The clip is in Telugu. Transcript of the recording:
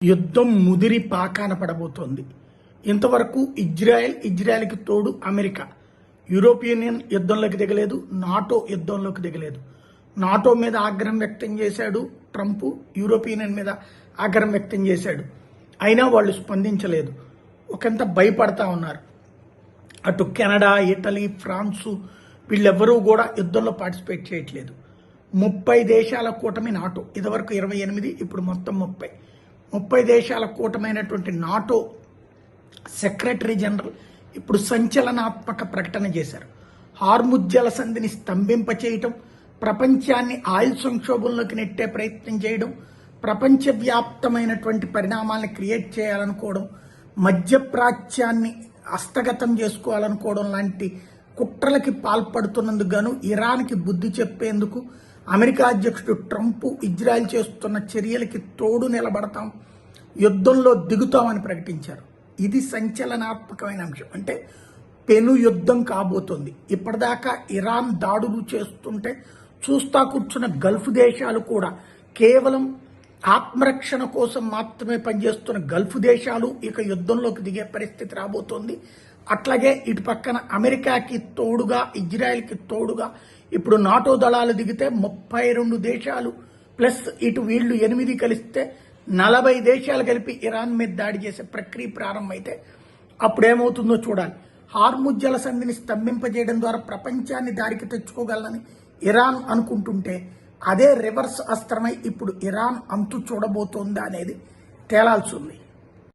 యుద్ధం ముదిరి పాకాన పడబోతోంది. ఇంతవరకు ఇజ్రాయెల్కి తోడు అమెరికా. యూరోపియన్ యూనియన్ యుద్ధంలోకి దిగలేదు, నాటో యుద్ధంలోకి దిగలేదు. నాటో మీద ఆగ్రహం వ్యక్తం చేశాడు ట్రంప్, యూరోపియన్ యూనియన్ మీద ఆగ్రహం వ్యక్తం చేశాడు. అయినా వాళ్ళు స్పందించలేదు, ఒకంత భయపడతా ఉన్నారు. అటు కెనడా, ఇటలీ, ఫ్రాన్సు వీళ్ళెవ్వరూ కూడా యుద్ధంలో పార్టిసిపేట్ చేయట్లేదు. 30 దేశాల కూటమి నాటో, ఇదివరకు 28, ఇప్పుడు మొత్తం 30 దేశాల కూటమైనటువంటి నాటో సెక్రటరీ జనరల్ ఇప్పుడు సంచలనాత్మక ప్రకటన చేశారు. హార్ముజ్ జలసంధిని స్తంభింపచేయటం, ప్రపంచాన్ని ఆయిల్ సంక్షోభంలోకి నెట్టే ప్రయత్నం చేయడం, ప్రపంచవ్యాప్తమైనటువంటి పరిణామాలను క్రియేట్ చేయాలనుకోవడం, మధ్యప్రాచ్యాన్ని హస్తగతం చేసుకోవాలనుకోవడం లాంటి కుట్రలకి పాల్పడుతున్నందుకు గాను ఇరాన్కి బుద్ధి చెప్పేందుకు అమెరికా అధ్యక్షుడు ట్రంప్ ఇజ్రాయెల్ చేస్తున్న చర్యలకి తోడు నిలబడతాం, యుద్ధంలో దిగుతామని ప్రకటించారు. ఇది సంచలనాత్మకమైన అంశం. అంటే పెను యుద్ధం కాబోతోంది. ఇప్పటిదాకా ఇరాన్ దాడులు చేస్తుంటే చూస్తా కూర్చున్న గల్ఫ్ దేశాలు కూడా, కేవలం ఆత్మరక్షణ కోసం మాత్రమే పనిచేస్తున్న గల్ఫ్ దేశాలు ఇక యుద్ధంలోకి దిగే పరిస్థితి రాబోతోంది. అట్లాగే ఇటు పక్కన అమెరికాకి తోడుగా, ఇజ్రాయెల్కి తోడుగా ఇప్పుడు నాటో దళాలు దిగితే 32 దేశాలు ప్లస్ ఇటు వీళ్ళు 8 కలిస్తే 40 దేశాలు కలిపి ఇరాన్ మీద దాడి చేసే ప్రక్రియ ప్రారంభమైతే అప్పుడేమవుతుందో చూడాలి. హార్ముజ్ జలసంధిని స్తంభింపజేయడం ద్వారా ప్రపంచాన్ని దారికి తెచ్చుకోగలనని ఇరాన్ అనుకుంటుంటే, అదే రివర్స్ అస్త్రమై ఇప్పుడు ఇరాన్ అంతు చూడబోతోందా అనేది తేలాల్సి ఉంది.